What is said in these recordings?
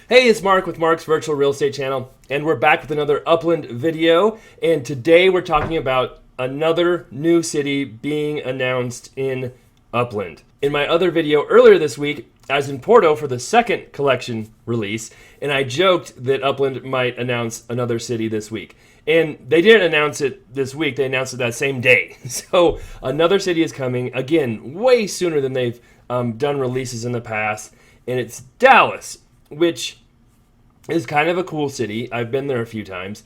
Hey, it's Mark with Mark's Virtual Real Estate Channel, and we're back with another Upland video. And today we're talking about another new city being announced in Upland. In my other video earlier this week, I was in Porto for the second collection release, and I joked that Upland might announce another city this week. And they didn't announce it this week, they announced it that same day. So another city is coming, again, way sooner than they've done releases in the past, and it's Dallas, which is kind of a cool city. I've been there a few times,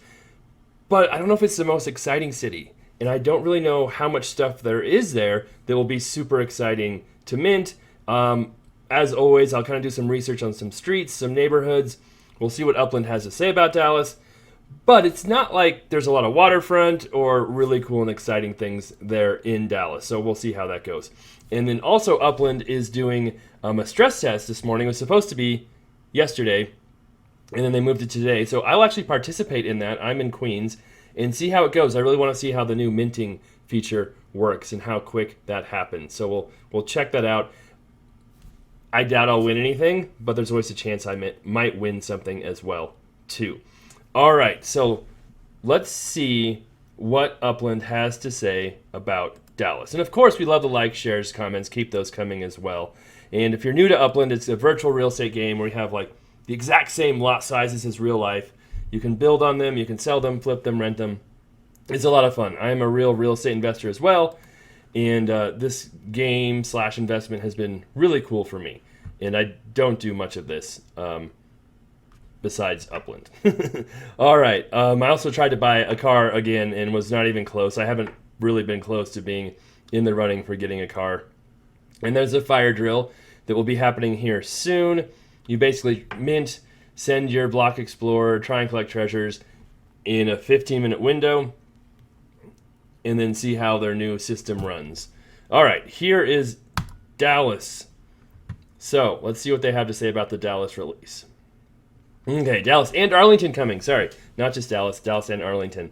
but I don't know if it's the most exciting city, and I don't really know how much stuff there is there that will be super exciting to mint. As always, I'll kind of do some research on some streets, some neighborhoods. We'll see what Upland has to say about Dallas, but it's not like there's a lot of waterfront or really cool and exciting things there in Dallas, so we'll see how that goes. And then also Upland is doing a stress test this morning. It was supposed to be yesterday, and then they moved it to today. So I'll actually participate in that. I'm in Queens, and see how it goes. I really want to see how the new minting feature works and how quick that happens. So we'll check that out. I doubt I'll win anything, but there's always a chance I might win something as well, too. All right, so let's see what Upland has to say about Dallas. And of course, we love the likes, shares, comments. Keep those coming as well. And if you're new to Upland, it's a virtual real estate game where you have like the exact same lot sizes as real life. You can build on them, you can sell them, flip them, rent them. It's a lot of fun. I am a real estate investor as well, and this game / investment has been really cool for me. And I don't do much of this besides Upland. All right. I also tried to buy a car again and was not even close. I haven't really been close to being in the running for getting a car. And there's a fire drill that will be happening here soon. You basically mint, send your block explorer, try and collect treasures in a 15-minute window, and then see how their new system runs. All right, here is Dallas. So let's see what they have to say about the Dallas release. Okay, Dallas and Arlington coming. Sorry, not just Dallas, Dallas and Arlington.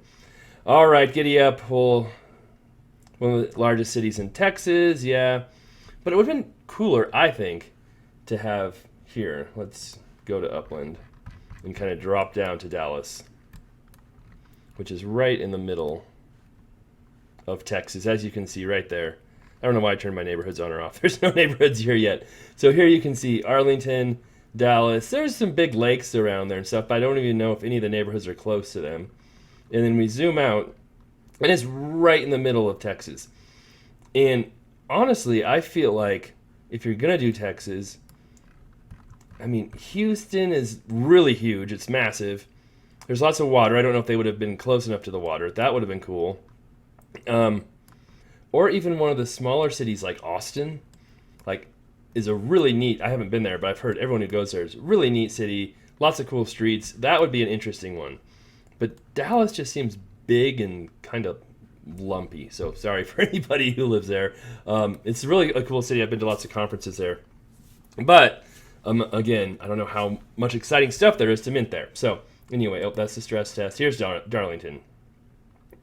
All right, giddy up. One of the largest cities in Texas, yeah. But it would have been cooler, I think, to have here. Let's go to Upland and kind of drop down to Dallas, which is right in the middle of Texas, as you can see right there. I don't know why I turned my neighborhoods on or off. There's no neighborhoods here yet. So here you can see Arlington, Dallas. There's some big lakes around there and stuff, but I don't even know if any of the neighborhoods are close to them. And then we zoom out, and it's right in the middle of Texas. And honestly, I feel like if you're going to do Texas, I mean, Houston is really huge. It's massive. There's lots of water. I don't know if they would have been close enough to the water. That would have been cool. Or even one of the smaller cities like Austin, is a really neat, I haven't been there, but I've heard everyone who goes there is a really neat city. Lots of cool streets. That would be an interesting one. But Dallas just seems big and kind of lumpy. So sorry for anybody who lives there. It's really a cool city. I've been to lots of conferences there. But again, I don't know how much exciting stuff there is to mint there. So anyway, that's the stress test. Here's Darlington.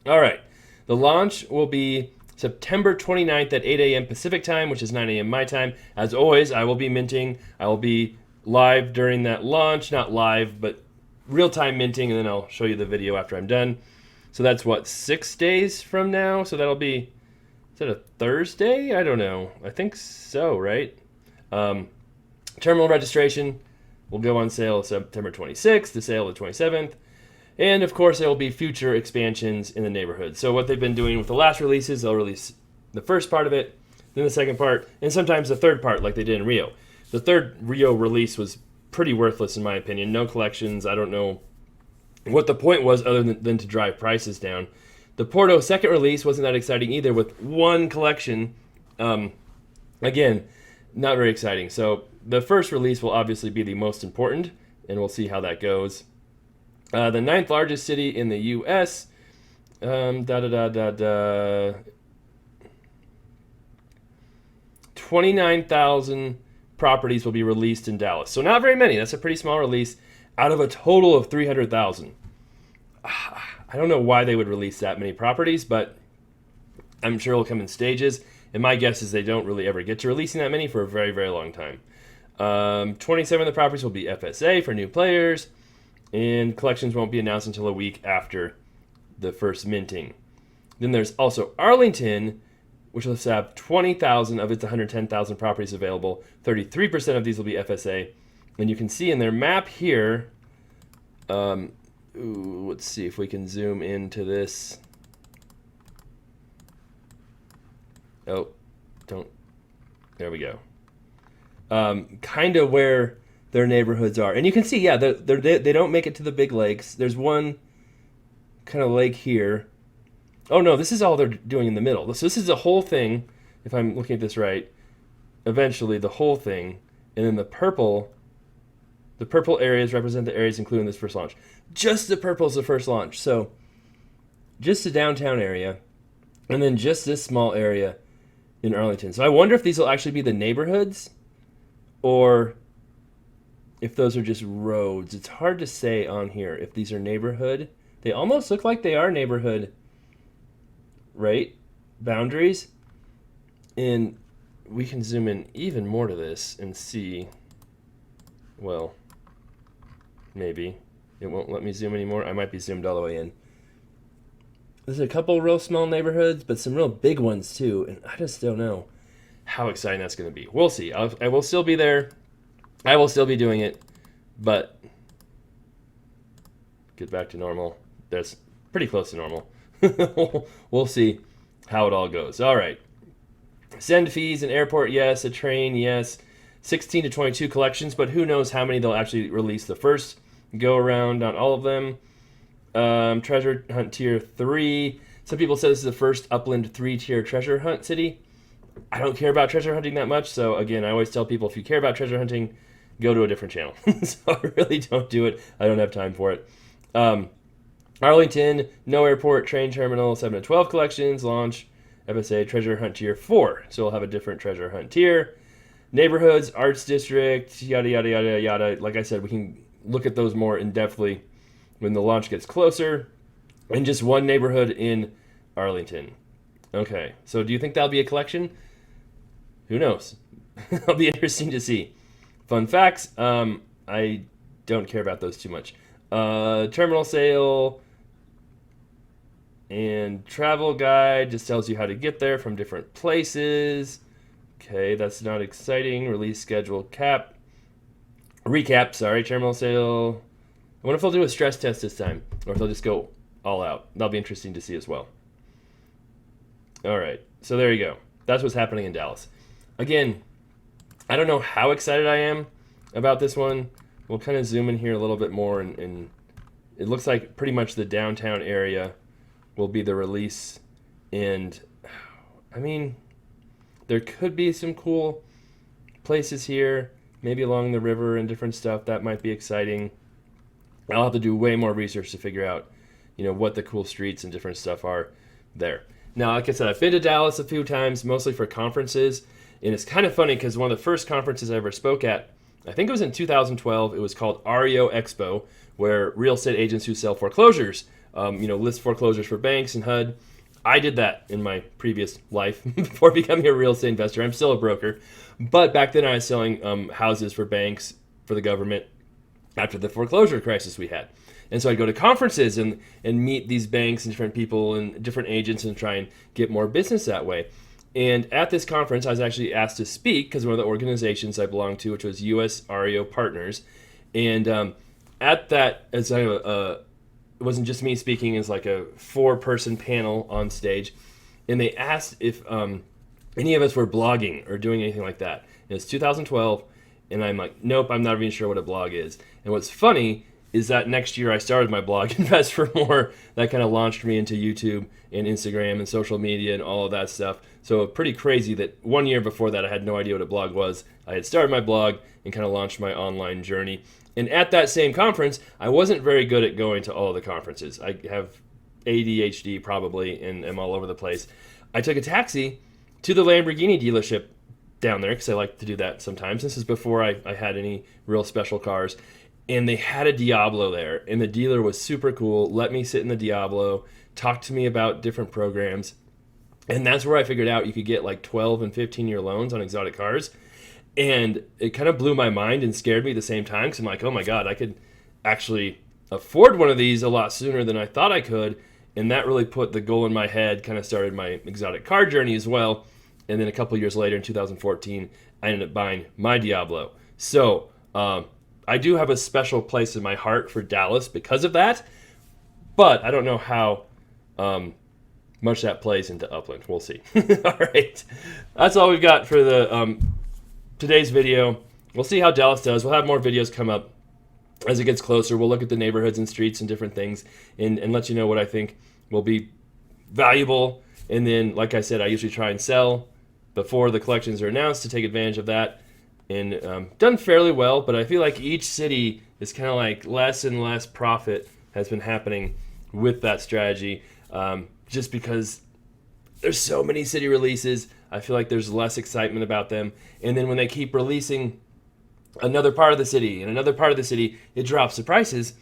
All right. The launch will be September 29th at 8 a.m. Pacific time, which is 9 a.m. my time. As always, I will be minting. I will be live during that launch. Not live, but real-time minting, and then I'll show you the video after I'm done. So that's, 6 days from now? So that'll be, is that a Thursday? I don't know. I think so, right? Terminal registration will go on sale September 26th, the sale the 27th. And, of course, there will be future expansions in the neighborhood. So what they've been doing with the last releases, they'll release the first part of it, then the second part, and sometimes the third part like they did in Rio. The third Rio release was pretty worthless in my opinion. No collections. I don't know what the point was other than to drive prices down. The Porto second release wasn't that exciting either with one collection. Again, not very exciting. So the first release will obviously be the most important, and we'll see how that goes. The 9th largest city in the U.S. 29,000 properties will be released in Dallas. So not very many. That's a pretty small release out of a total of 300,000. I don't know why they would release that many properties, but I'm sure it'll come in stages. And my guess is they don't really ever get to releasing that many for a very, very long time. 27 of the properties will be FSA for new players, and collections won't be announced until a week after the first minting. Then there's also Arlington, which will have 20,000 of its 110,000 properties available. 33% of these will be FSA. And you can see in their map here, let's see if we can zoom into this. Oh, there we go. Kind of where their neighborhoods are. And you can see, yeah, they don't make it to the big lakes. There's one kind of lake here. Oh, no, this is all they're doing in the middle. So this is the whole thing, if I'm looking at this right. Eventually, the whole thing. And then the purple areas represent the areas including this first launch. Just the purple is the first launch. So just the downtown area. And then just this small area in Arlington. So I wonder if these will actually be the neighborhoods or if those are just roads. It's hard to say on here if these are neighborhood. They almost look like they are neighborhood, right? Boundaries. And we can zoom in even more to this and see, well, maybe. It won't let me zoom anymore. I might be zoomed all the way in. There's a couple real small neighborhoods, but some real big ones too, and I just don't know how exciting that's going to be. We'll see. I will still be there. I will still be doing it, but get back to normal. That's pretty close to normal. We'll see how it all goes. All right. Send fees, an airport, yes. A train, yes. 16 to 22 collections, but who knows how many they'll actually release the first go around on all of them. Treasure Hunt Tier 3. Some people say this is the first Upland 3-tier treasure hunt city. I don't care about treasure hunting that much, so again, I always tell people if you care about treasure hunting, go to a different channel. So I really don't do it. I don't have time for it. Arlington, no airport, train terminal, 7 to 12 collections, launch, FSA, Treasure Hunt Tier 4. So we'll have a different treasure hunt tier. Neighborhoods, Arts District, yada, yada, yada, yada. Like I said, we can look at those more in-depthly when the launch gets closer. And just one neighborhood in Arlington. Okay, so do you think that'll be a collection? Who knows? It'll be interesting to see. Fun facts, I don't care about those too much. Terminal sale and travel guide just tells you how to get there from different places. Okay, that's not exciting. Release schedule recap, terminal sale. I wonder if they'll do a stress test this time, or if they'll just go all out. That'll be interesting to see as well. All right, so there you go. That's what's happening in Dallas. Again, I don't know how excited I am about this one. We'll kind of zoom in here a little bit more, and it looks like pretty much the downtown area will be the release. And, I mean, there could be some cool places here, maybe along the river and different stuff. That might be exciting. I'll have to do way more research to figure out, what the cool streets and different stuff are there. Now, like I said, I've been to Dallas a few times, mostly for conferences. And it's kind of funny because one of the first conferences I ever spoke at, I think it was in 2012, it was called REO Expo, where real estate agents who sell foreclosures, list foreclosures for banks and HUD. I did that in my previous life before becoming a real estate investor. I'm still a broker. But back then I was selling houses for banks, for the government, after the foreclosure crisis we had. And so I'd go to conferences and meet these banks and different people and different agents and try and get more business that way. And at this conference, I was actually asked to speak because one of the organizations I belonged to, which was US REO Partners. And at that, it wasn't just me speaking, it was like a 4-person panel on stage. And they asked if any of us were blogging or doing anything like that. And it was 2012, and I'm like, nope, I'm not even sure what a blog is. And what's funny is that next year I started my blog, Invest for More. That kind of launched me into YouTube and Instagram and social media and all of that stuff. So pretty crazy that 1 year before that I had no idea what a blog was. I had started my blog and kind of launched my online journey. And at that same conference, I wasn't very good at going to all of the conferences. I have ADHD probably and am all over the place. I took a taxi to the Lamborghini dealership down there because I like to do that sometimes. This is before I had any real special cars. And they had a Diablo there, and the dealer was super cool, let me sit in the Diablo, talk to me about different programs. And that's where I figured out you could get like 12 and 15-year loans on exotic cars. And it kind of blew my mind and scared me at the same time, because I'm like, oh my God, I could actually afford one of these a lot sooner than I thought I could. And that really put the goal in my head, kind of started my exotic car journey as well. And then a couple years later, in 2014, I ended up buying my Diablo. So I do have a special place in my heart for Dallas because of that. But I don't know how much that plays into Upland. We'll see. All right. That's all we've got for the today's video. We'll see how Dallas does. We'll have more videos come up as it gets closer. We'll look at the neighborhoods and streets and different things and let you know what I think will be valuable. And then, like I said, I usually try and sell before the collections are announced to take advantage of that. And done fairly well, but I feel like each city is kind of like less and less profit has been happening with that strategy, just because there's so many city releases. I feel like there's less excitement about them. And then when they keep releasing another part of the city and another part of the city, it drops the prices.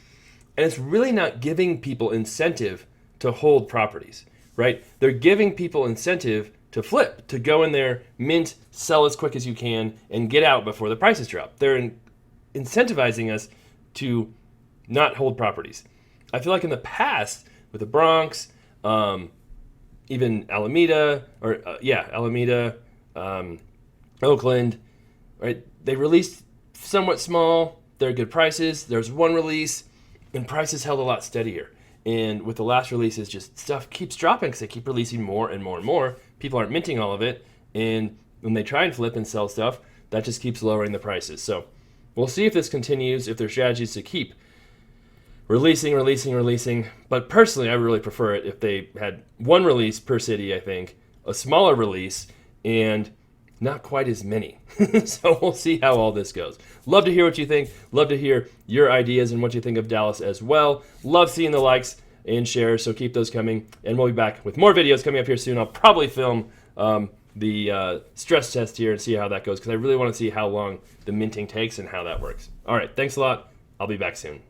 And it's really not giving people incentive to hold properties, right? They're giving people incentive to flip, to go in there, mint, sell as quick as you can, and get out before the prices drop. They're incentivizing us to not hold properties. I feel like in the past, with the Bronx, even Alameda, Oakland, right? They released somewhat small. They're good prices. There's one release, and prices held a lot steadier. And with the last releases, just stuff keeps dropping because they keep releasing more and more and more. People aren't minting all of it, and when they try and flip and sell stuff, that just keeps lowering the prices. So we'll see if this continues, if their strategy is to keep releasing. But personally, I really prefer it if they had one release per city, I think, a smaller release, and not quite as many. So we'll see how all this goes. Love to hear what you think. Love to hear your ideas and what you think of Dallas as well. Love seeing the likes and shares, so keep those coming. And we'll be back with more videos coming up here soon. I'll probably film the stress test here and see how that goes, because I really want to see how long the minting takes and how that works. All right, thanks a lot. I'll be back soon.